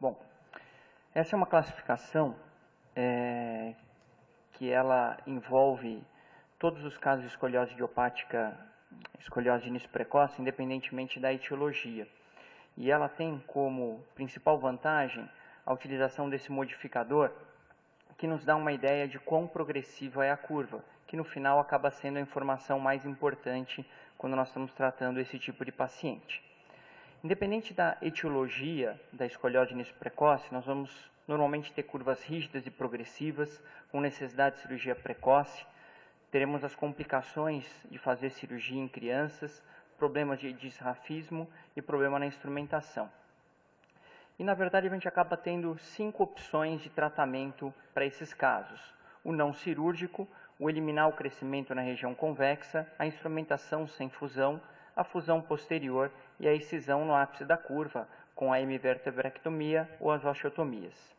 Bom, essa é uma classificação que ela envolve todos os casos de escoliose idiopática, escoliose de início precoce, independentemente da etiologia. E ela tem como principal vantagem a utilização desse modificador, que nos dá uma ideia de quão progressiva é a curva, que no final acaba sendo a informação mais importante quando nós estamos tratando esse tipo de paciente. Independente da etiologia da escoliose de início precoce, nós vamos normalmente ter curvas rígidas e progressivas, com necessidade de cirurgia precoce. Teremos as complicações de fazer cirurgia em crianças, problemas de disrafismo e problema na instrumentação. E, na verdade, a gente acaba tendo 5 opções de tratamento para esses casos. O não cirúrgico, o eliminar o crescimento na região convexa, a instrumentação sem fusão, a fusão posterior e a excisão no ápice da curva, com a hemivertebrectomia ou as osteotomias.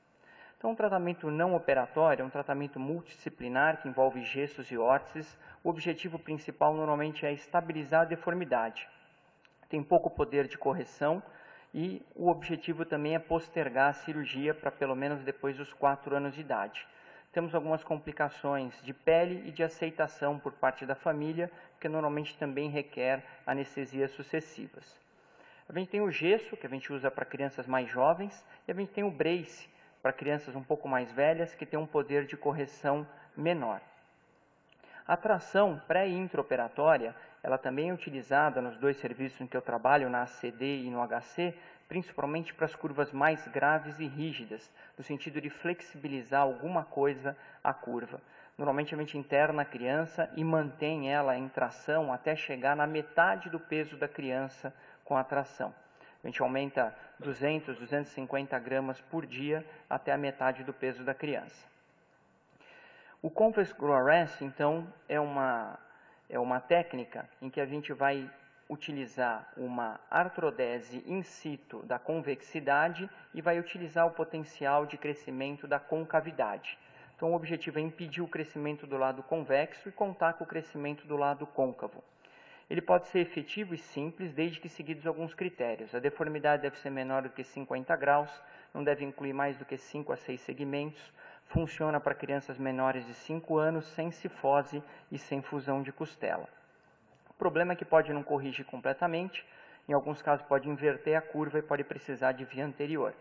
Então, o tratamento não operatório é um tratamento multidisciplinar que envolve gestos e órteses. O objetivo principal normalmente é estabilizar a deformidade. Tem pouco poder de correção e o objetivo também é postergar a cirurgia para pelo menos depois dos 4 anos de idade. Temos algumas complicações de pele e de aceitação por parte da família, que normalmente também requer anestesias sucessivas. A gente tem o gesso, que a gente usa para crianças mais jovens, e a gente tem o brace, para crianças um pouco mais velhas, que tem um poder de correção menor. A tração pré- e intraoperatória, ela também é utilizada nos 2 serviços em que eu trabalho, na ACD e no HC, principalmente para as curvas mais graves e rígidas, no sentido de flexibilizar alguma coisa a curva. Normalmente a gente interna a criança e mantém ela em tração até chegar na metade do peso da criança com a tração. A gente aumenta 200, 250 gramas por dia até a metade do peso da criança. O Convex Grow Arrest, então, é uma técnica em que a gente vai utilizar uma artrodese in situ da convexidade e vai utilizar o potencial de crescimento da concavidade. Então, o objetivo é impedir o crescimento do lado convexo e contar com o crescimento do lado côncavo. Ele pode ser efetivo e simples, desde que seguidos alguns critérios. A deformidade deve ser menor do que 50 graus, não deve incluir mais do que 5 a 6 segmentos, funciona para crianças menores de 5 anos, sem cifose e sem fusão de costela. O problema é que pode não corrigir completamente, em alguns casos pode inverter a curva e pode precisar de via anterior.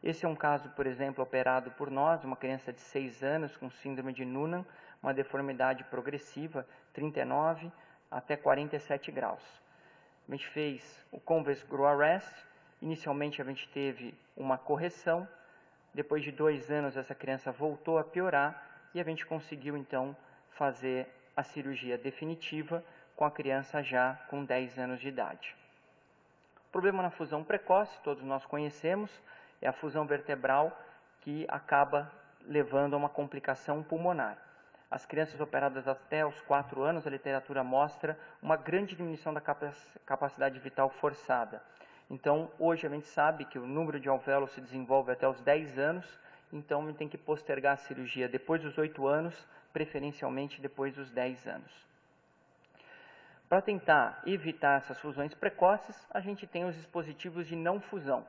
Esse é um caso, por exemplo, operado por nós, uma criança de 6 anos com síndrome de Noonan, uma deformidade progressiva, 39 até 47 graus. A gente fez o Convex Grow Arrest, inicialmente a gente teve uma correção, depois de 2 anos essa criança voltou a piorar e a gente conseguiu então fazer a cirurgia definitiva com a criança já com 10 anos de idade. O problema na fusão precoce, todos nós conhecemos, é a fusão vertebral que acaba levando a uma complicação pulmonar. As crianças operadas até os 4 anos, a literatura mostra uma grande diminuição da capacidade vital forçada. Então, hoje a gente sabe que o número de alvéolos se desenvolve até os 10 anos, então a gente tem que postergar a cirurgia depois dos 8 anos, preferencialmente depois dos 10 anos. Para tentar evitar essas fusões precoces, a gente tem os dispositivos de não fusão.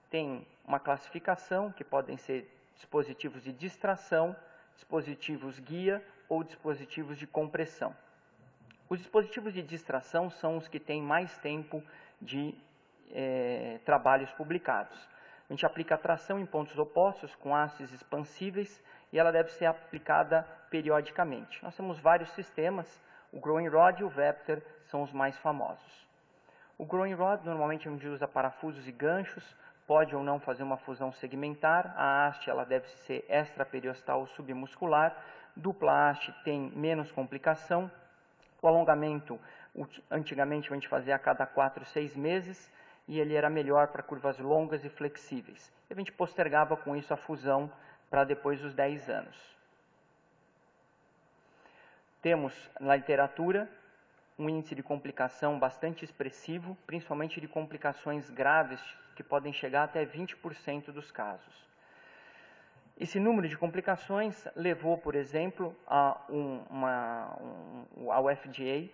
Tem uma classificação, que podem ser dispositivos de distração, dispositivos guia ou dispositivos de compressão. Os dispositivos de distração são os que têm mais tempo de trabalhos publicados. A gente aplica a tração em pontos opostos com hastes expansíveis e ela deve ser aplicada periodicamente. Nós temos vários sistemas, o Growing Rod e o Vepter são os mais famosos. O Growing Rod normalmente a gente usa parafusos e ganchos, pode ou não fazer uma fusão segmentar, a haste ela deve ser extraperiostal ou submuscular, dupla haste tem menos complicação, o alongamento antigamente a gente fazia a cada 4, 6 meses, e ele era melhor para curvas longas e flexíveis. E a gente postergava com isso a fusão para depois dos 10 anos. Temos na literatura um índice de complicação bastante expressivo, principalmente de complicações graves, que podem chegar até 20% dos casos. Esse número de complicações levou, por exemplo, ao FDA,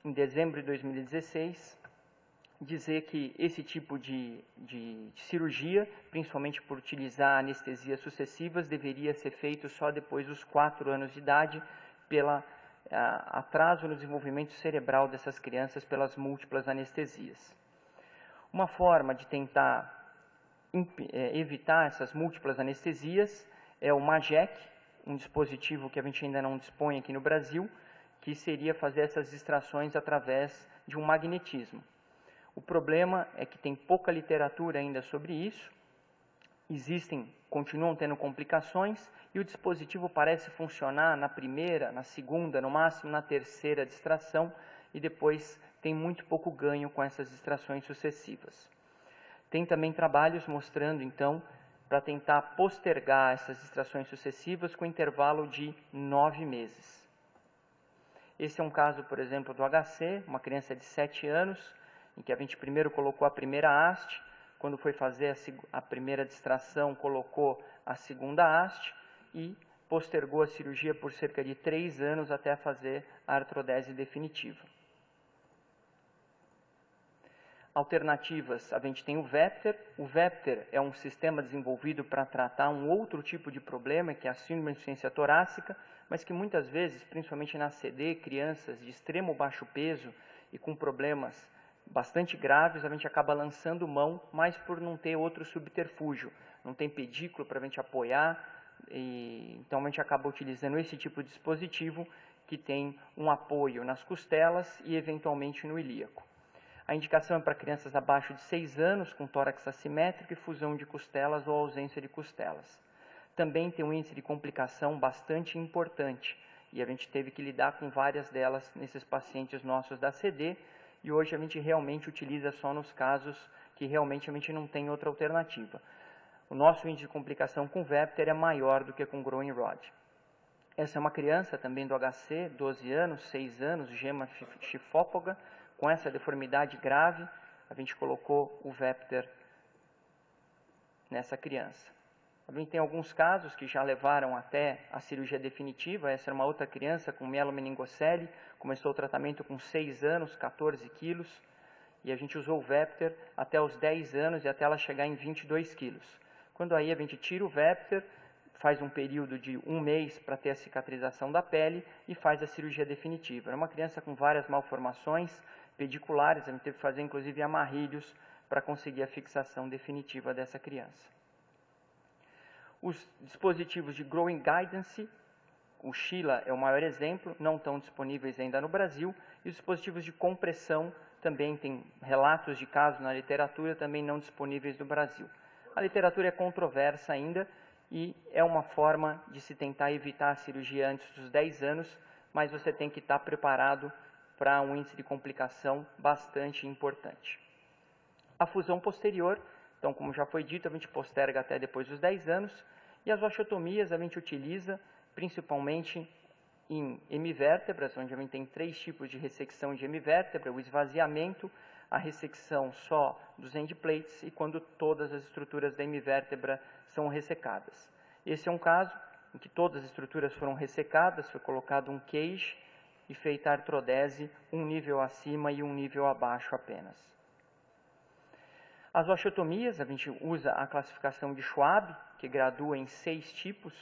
em dezembro de 2016, dizer que esse tipo de cirurgia, principalmente por utilizar anestesias sucessivas, deveria ser feito só depois dos 4 anos de idade, pelo atraso no desenvolvimento cerebral dessas crianças pelas múltiplas anestesias. Uma forma de tentar evitar essas múltiplas anestesias é o MAGEC, um dispositivo que a gente ainda não dispõe aqui no Brasil, que seria fazer essas extrações através de um magnetismo. O problema é que tem pouca literatura ainda sobre isso, continuam tendo complicações, e o dispositivo parece funcionar na primeira, na segunda, no máximo na terceira distração, e depois tem muito pouco ganho com essas distrações sucessivas. Tem também trabalhos mostrando, então, para tentar postergar essas distrações sucessivas com intervalo de 9 meses. Esse é um caso, por exemplo, do HC, uma criança de 7 anos, em que a gente primeiro colocou a primeira haste, quando foi fazer a primeira distração, colocou a segunda haste e postergou a cirurgia por cerca de 3 anos até fazer a artrodese definitiva. Alternativas, a gente tem o Vepter. O Vepter é um sistema desenvolvido para tratar um outro tipo de problema, que é a síndrome de insuficiência torácica, mas que muitas vezes, principalmente na CD, crianças de extremo baixo peso e com problemas bastante graves, a gente acaba lançando mão, mas por não ter outro subterfúgio, não tem pedículo para a gente apoiar, então a gente acaba utilizando esse tipo de dispositivo que tem um apoio nas costelas e eventualmente no ilíaco. A indicação é para crianças abaixo de 6 anos, com tórax assimétrico e fusão de costelas ou ausência de costelas. Também tem um índice de complicação bastante importante, e a gente teve que lidar com várias delas nesses pacientes nossos da CD, e hoje a gente realmente utiliza só nos casos que realmente a gente não tem outra alternativa. O nosso índice de complicação com Vepter é maior do que com Growing Rod. Essa é uma criança também do HC, 12 anos, 6 anos, gema chifópoga, com essa deformidade grave, a gente colocou o Vepter nessa criança. A gente tem alguns casos que já levaram até a cirurgia definitiva. Essa era uma outra criança com mielomeningocele, começou o tratamento com 6 anos, 14 quilos, e a gente usou o Vepter até os 10 anos e até ela chegar em 22 quilos. Quando aí a gente tira o Vepter, faz um período de 1 mês para ter a cicatrização da pele e faz a cirurgia definitiva. Era uma criança com várias malformações pediculares, a gente teve que fazer inclusive amarrilhos para conseguir a fixação definitiva dessa criança. Os dispositivos de Growing Guidance, o Sheila é o maior exemplo, não estão disponíveis ainda no Brasil, e os dispositivos de compressão também tem relatos de casos na literatura, também não disponíveis no Brasil. A literatura é controversa ainda e é uma forma de se tentar evitar a cirurgia antes dos 10 anos, mas você tem que estar preparado para um índice de complicação bastante importante. A fusão posterior, então, como já foi dito, a gente posterga até depois dos 10 anos, e as osteotomias a gente utiliza principalmente em hemivértebras, onde a gente tem 3 tipos de ressecção de hemivértebra: o esvaziamento, a ressecção só dos endplates e quando todas as estruturas da hemivértebra são ressecadas. Esse é um caso em que todas as estruturas foram ressecadas, foi colocado um cage e feita a artrodese um nível acima e um nível abaixo apenas. As osteotomias, a gente usa a classificação de Schwab, que gradua em 6 tipos,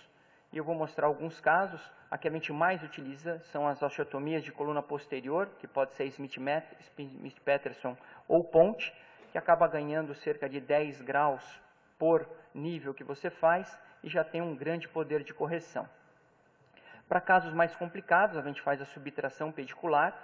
e eu vou mostrar alguns casos. A que a gente mais utiliza são as osteotomias de coluna posterior, que pode ser Smith-Peterson ou Ponte, que acaba ganhando cerca de 10 graus por nível que você faz e já tem um grande poder de correção. Para casos mais complicados, a gente faz a subtração pedicular.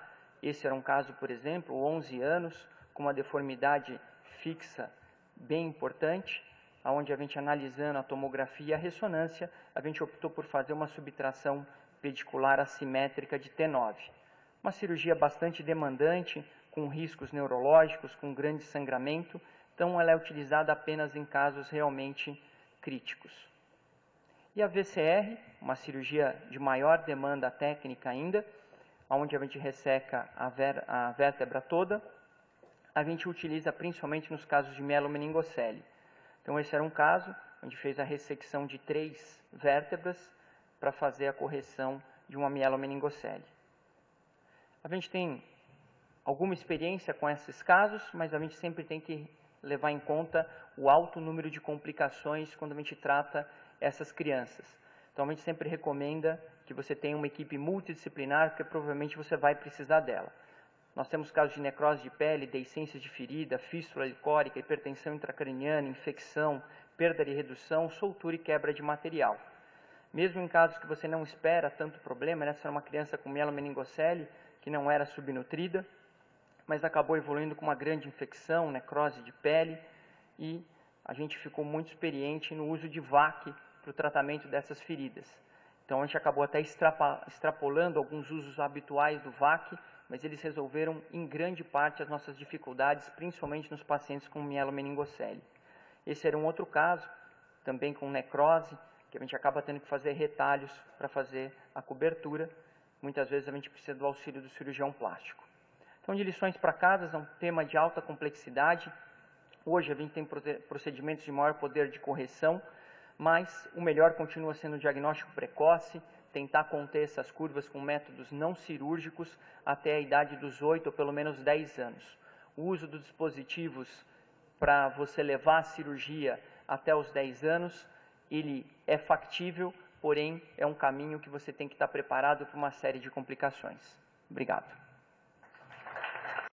Esse era um caso, por exemplo, 11 anos, com uma deformidade fixa bem importante, onde a gente, analisando a tomografia e a ressonância, a gente optou por fazer uma subtração pedicular assimétrica de T9. Uma cirurgia bastante demandante, com riscos neurológicos, com grande sangramento, então ela é utilizada apenas em casos realmente críticos. E a VCR, uma cirurgia de maior demanda técnica ainda, onde a gente resseca a vértebra toda, a gente utiliza principalmente nos casos de mielomeningocele. Então esse era um caso onde fez a ressecção de 3 vértebras para fazer a correção de uma mielomeningocele. A gente tem alguma experiência com esses casos, mas a gente sempre tem que levar em conta o alto número de complicações quando a gente trata essas crianças. Então, a gente sempre recomenda que você tenha uma equipe multidisciplinar, porque provavelmente você vai precisar dela. Nós temos casos de necrose de pele, deiscências de ferida, fístula licórica, hipertensão intracraniana, infecção, perda de redução, soltura e quebra de material. Mesmo em casos que você não espera tanto problema, essa era uma criança com mielomeningocele, que não era subnutrida, mas acabou evoluindo com uma grande infecção, necrose de pele, e a gente ficou muito experiente no uso de VAC para o tratamento dessas feridas. Então, a gente acabou até extrapolando alguns usos habituais do VAC, mas eles resolveram, em grande parte, as nossas dificuldades, principalmente nos pacientes com mielomeningocele. Esse era um outro caso, também com necrose, que a gente acaba tendo que fazer retalhos para fazer a cobertura. Muitas vezes a gente precisa do auxílio do cirurgião plástico. Então, de lições para casa, é um tema de alta complexidade. Hoje a gente tem procedimentos de maior poder de correção, mas o melhor continua sendo o diagnóstico precoce, tentar conter essas curvas com métodos não cirúrgicos até a idade dos 8 ou pelo menos 10 anos. O uso dos dispositivos para você levar a cirurgia até os 10 anos, ele é factível, porém é um caminho que você tem que estar preparado para uma série de complicações. Obrigado.